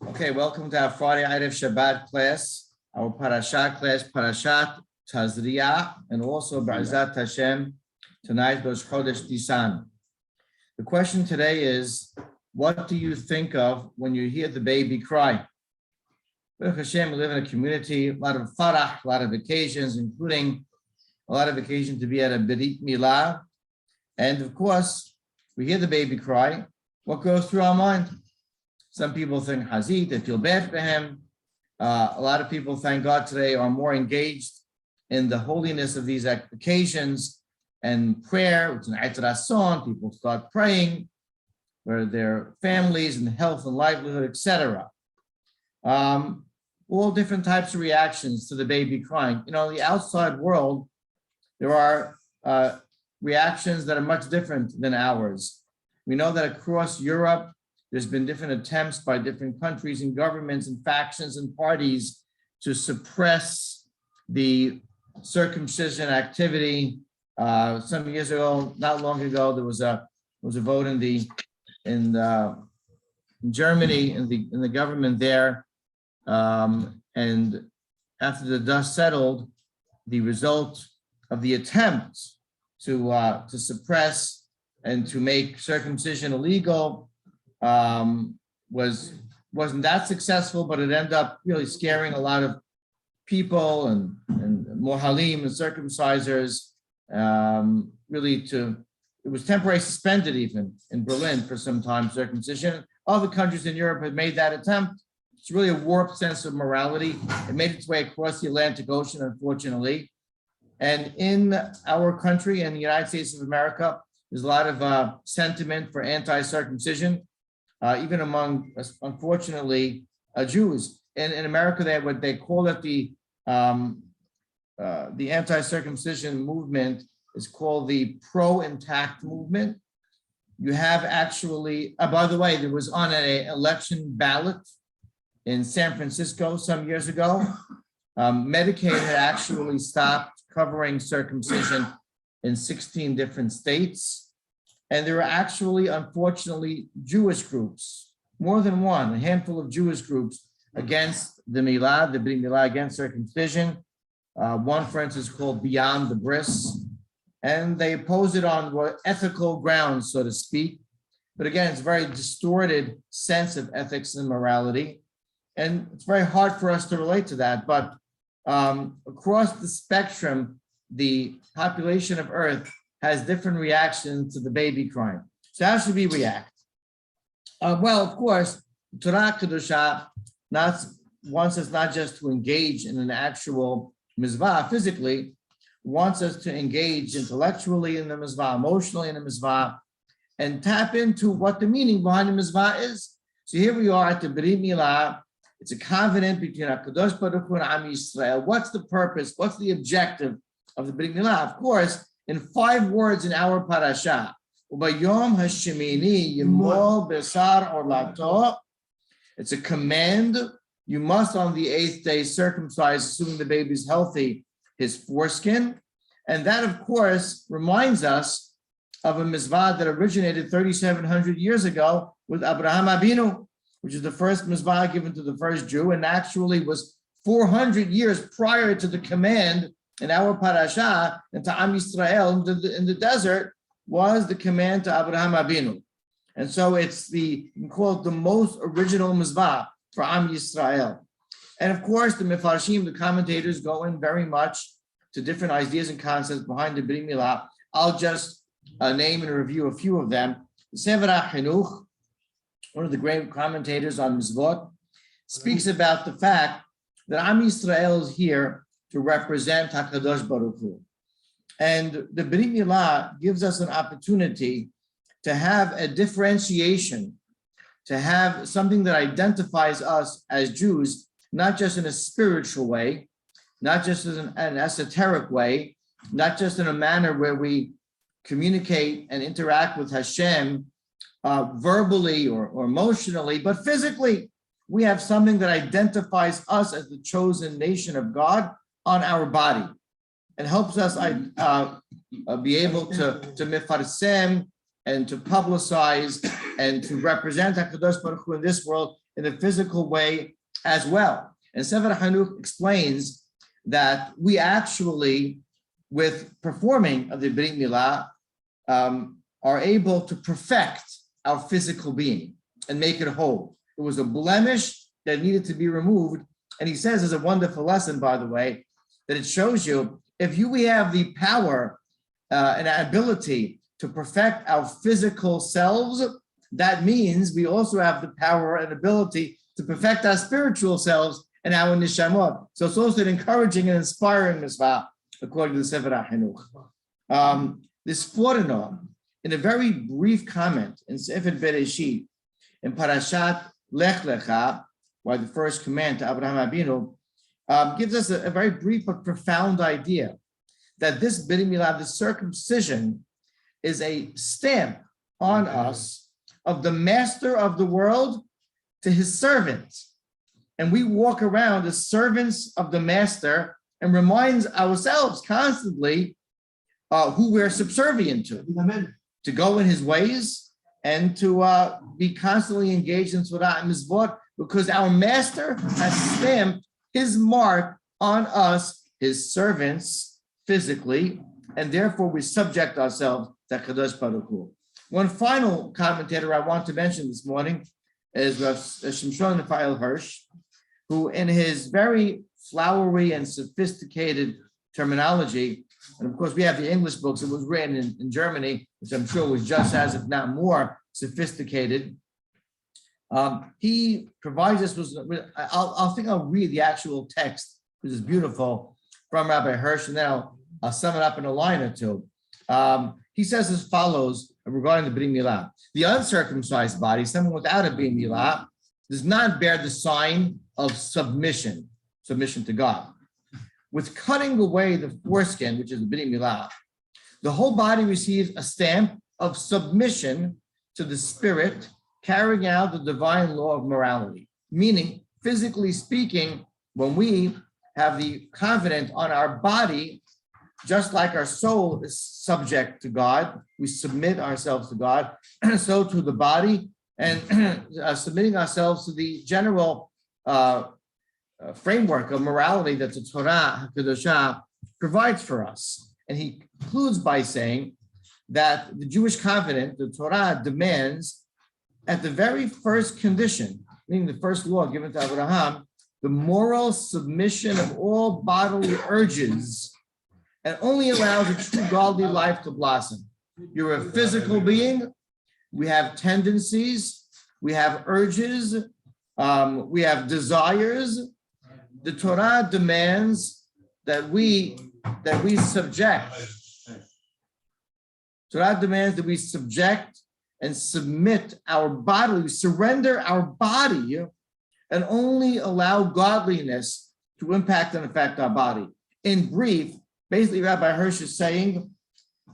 Okay, welcome to our Friday Erev Shabbat class, our Perashat class, Perashat Tazria, and also B'ezrat Hashem, tonight Rosh Chodesh Nisan. The question today is, what do you think of when you hear the baby cry? Baruch Hashem, we live in a community, a lot of farach, a lot of occasions, including a lot of occasions to be at a Brit Milah. And of course, we hear the baby cry. What goes through our mind? Some people think Hazit, they feel bad for him. A lot of people, thank God, today are more engaged in the holiness of these occasions and prayer. It's an Eitarason. People start praying for their families and health and livelihood, etc. All different types of reactions to the baby crying. You know, in the outside world, there are reactions that are much different than ours. We know that across Europe, there's been different attempts by different countries and governments and factions and parties to suppress the circumcision activity. Some years ago, not long ago, there was a vote in Germany in the government there, and after the dust settled, the result of the attempt to suppress and to make circumcision illegal wasn't that successful, but it ended up really scaring a lot of people and mohalim and circumcisers. It was temporarily suspended even in Berlin for some time, circumcision. Other countries in Europe had made that attempt. It's really a warped sense of morality. It made its way across the Atlantic Ocean, unfortunately. And in our country, in the United States of America, there's a lot of sentiment for anti-circumcision. Even among, unfortunately, Jews. In America, they have what they call it the anti-circumcision movement is called the pro-intact movement. You have actually, by the way, there was on an election ballot in San Francisco some years ago. Medicaid had actually stopped covering circumcision in 16 different states. And there are actually, unfortunately, Jewish groups, more than one, a handful of Jewish groups against the Milah, the Brit Milah, against circumcision. One, for instance, called Beyond the Bris. And they oppose it on ethical grounds, so to speak. But again, it's a very distorted sense of ethics and morality. And it's very hard for us to relate to that. But across the spectrum, the population of Earth has different reactions to the baby crying. So how should we react? Well, of course, Torah Kedusha wants us not just to engage in an actual mizvah physically, wants us to engage intellectually in the mizvah, emotionally in the mizvah, and tap into what the meaning behind the mizvah is. So here we are at the Brit Milah. It's a covenant between HaKadosh Baruch Hu and Am Yisrael. What's the purpose? What's the objective of the Brit Milah? Of course, in 5 words in our parasha, Ubayom Hashemini Yimol Besar Orlato. It's a command. You must on the 8th day circumcise, assuming the baby's healthy, his foreskin. And that, of course, reminds us of a mizvah that originated 3,700 years ago with Abraham Abinu, which is the first mizvah given to the first Jew, and actually was 400 years prior to the command in our parasha and to Am Yisrael in the desert was the command to Abraham Abinu. And so it's you can call it the most original mizvah for Am Yisrael. And of course, the Mefarshim, the commentators, go in very much to different ideas and concepts behind the Brit Milah. I'll just name and review a few of them. The Sefer HaChinuch, one of the great commentators on Mizvot, speaks about the fact that Am Yisrael is here to represent HaKadosh Baruch Hu. And the Brit Milah gives us an opportunity to have a differentiation, to have something that identifies us as Jews, not just in a spiritual way, not just in an esoteric way, not just in a manner where we communicate and interact with Hashem verbally or emotionally, but physically. We have something that identifies us as the chosen nation of God on our body and helps us be able to mifarsem and to publicize and to represent HaKadosh Baruch Hu in this world in a physical way as well. And Sefer Hanuk explains that we actually, with performing of the Brit Milah, are able to perfect our physical being and make it whole. It was a blemish that needed to be removed. And he says, there's a wonderful lesson, by the way, that it shows you, if we have the power and ability to perfect our physical selves, that means we also have the power and ability to perfect our spiritual selves and our nishamot. So it's also an encouraging and inspiring mitzvah, according to the Sefer HaChinuch. This Forno, in a very brief comment in Sefer Bereshit, in Perashat Lech Lecha, why the first command to Abraham Abinu, gives us a very brief but profound idea that this Brit Milah, the circumcision, is a stamp on us of the master of the world to his servants. And we walk around as servants of the master and reminds ourselves constantly who we're subservient to. Amen. To go in his ways and to be constantly engaged in Torah and Mitzvot, because our master has stamped his mark on us, his servants, physically, and therefore we subject ourselves to Kadosh Baruch Hu. One final commentator I want to mention this morning is Shimshon Raphael Hirsch, who in his very flowery and sophisticated terminology, and of course we have the English books, it was written in Germany, which I'm sure was just as, if not more, sophisticated. He provides us with, I'll read the actual text, which is beautiful, from Rabbi Hirsch, and then I'll sum it up in a line or two. He says as follows regarding the Brit Milah. The uncircumcised body, someone without a Brit Milah, does not bear the sign of submission to God. With cutting away the foreskin, which is the Brit Milah, the whole body receives a stamp of submission to the spirit, carrying out the divine law of morality. Meaning, physically speaking, when we have the confidence on our body, just like our soul is subject to God, we submit ourselves to God, so to the body, and submitting ourselves to the general framework of morality that the Torah HaKadoshah provides for us. And he concludes by saying that the Jewish covenant, the Torah, demands at the very first condition, meaning the first law given to Abraham, the moral submission of all bodily urges, and only allows a true godly life to blossom. You're a physical being. We have tendencies. We have urges. We have desires. The Torah demands that we subject. Torah demands that we subject and submit our body, we surrender our body, and only allow godliness to impact and affect our body. In brief, basically, Rabbi Hirsch is saying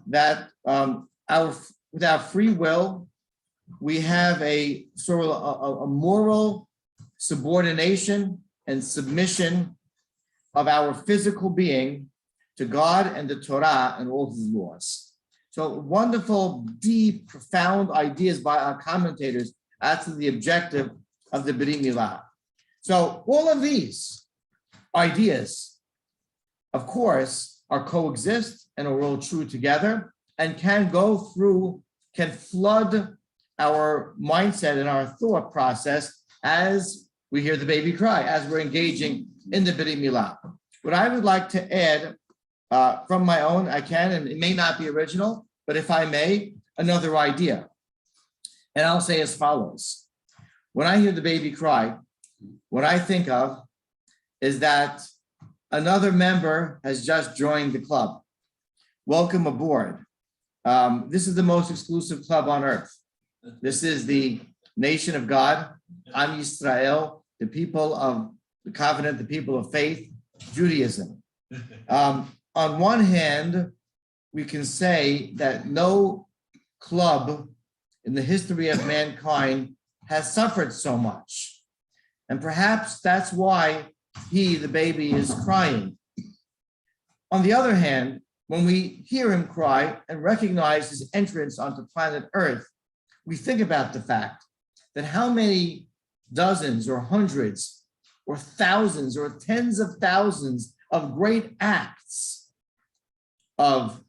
that without free will, we have a sort of a moral subordination and submission of our physical being to God and the Torah and all his laws. So wonderful, deep, profound ideas by our commentators as to the objective of the Brit Milah. So all of these ideas, of course, are coexist and are all true together and can flood our mindset and our thought process as we hear the baby cry, as we're engaging in the Brit Milah. What I would like to add from my own, I can, and it may not be original, but if I may, another idea. And I'll say as follows. When I hear the baby cry, what I think of is that another member has just joined the club. Welcome aboard. This is the most exclusive club on earth. This is the nation of God, Am Yisrael, the people of the covenant, the people of faith, Judaism. On one hand, we can say that no club in the history of mankind has suffered so much. And perhaps that's why the baby, is crying. On the other hand, when we hear him cry and recognize his entrance onto planet Earth, we think about the fact that how many dozens or hundreds or thousands or tens of thousands of great acts of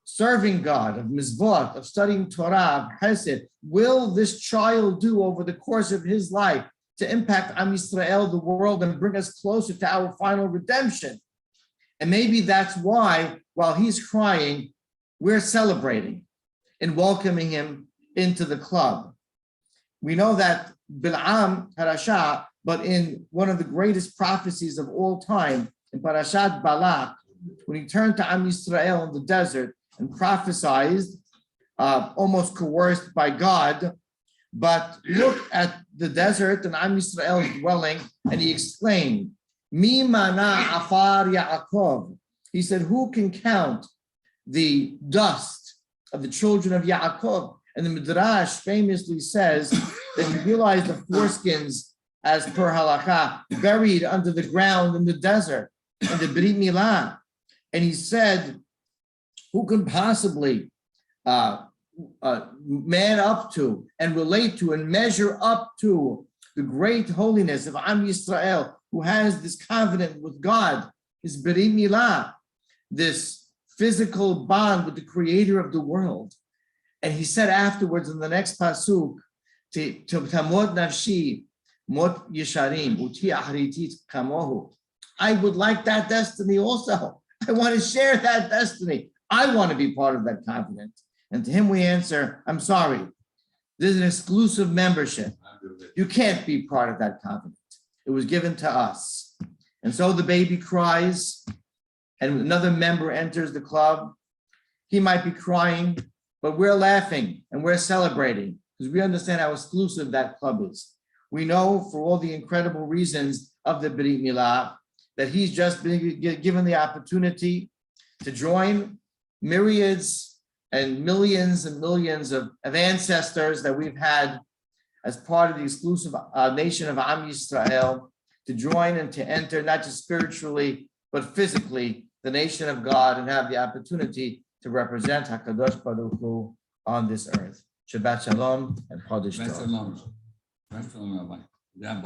serving God, of mizvot, of studying Torah, of chesed, will this child do over the course of his life to impact Am Yisrael, the world, and bring us closer to our final redemption? And maybe that's why, while he's crying, we're celebrating and welcoming him into the club. We know that Bil'am, Perashat, but in one of the greatest prophecies of all time, in Perashat Balak, when he turned to Am Yisrael in the desert and prophesied, almost coerced by God, but look at the desert and Am Yisrael's dwelling, and he exclaimed, Mi mana afar Yaakov. He said, who can count the dust of the children of Yaakov? And the Midrash famously says that he realized the foreskins, as per halakha, buried under the ground in the desert, in the Brit Milah. And he said, who can possibly man up to and relate to and measure up to the great holiness of Am Yisrael, who has this covenant with God, his Brit Milah, this physical bond with the creator of the world. And he said afterwards in the next pasuk, Tamod nafshi mot yesharim uti ahritit kamohu. I would like that destiny also. I want to share that destiny. I want to be part of that covenant. And to him we answer, I'm sorry, there's an exclusive membership. You can't be part of that covenant. It was given to us. And so the baby cries, and another member enters the club. He might be crying, but we're laughing and we're celebrating because we understand how exclusive that club is. We know for all the incredible reasons of the Brit Milah that he's just been given the opportunity to join myriads and millions of ancestors that we've had as part of the exclusive nation of Am Yisrael, to join and to enter, not just spiritually, but physically, the nation of God, and have the opportunity to represent HaKadosh Baruch Hu on this earth. Shabbat Shalom and Chodesh Tov. Shalom, Rabbi.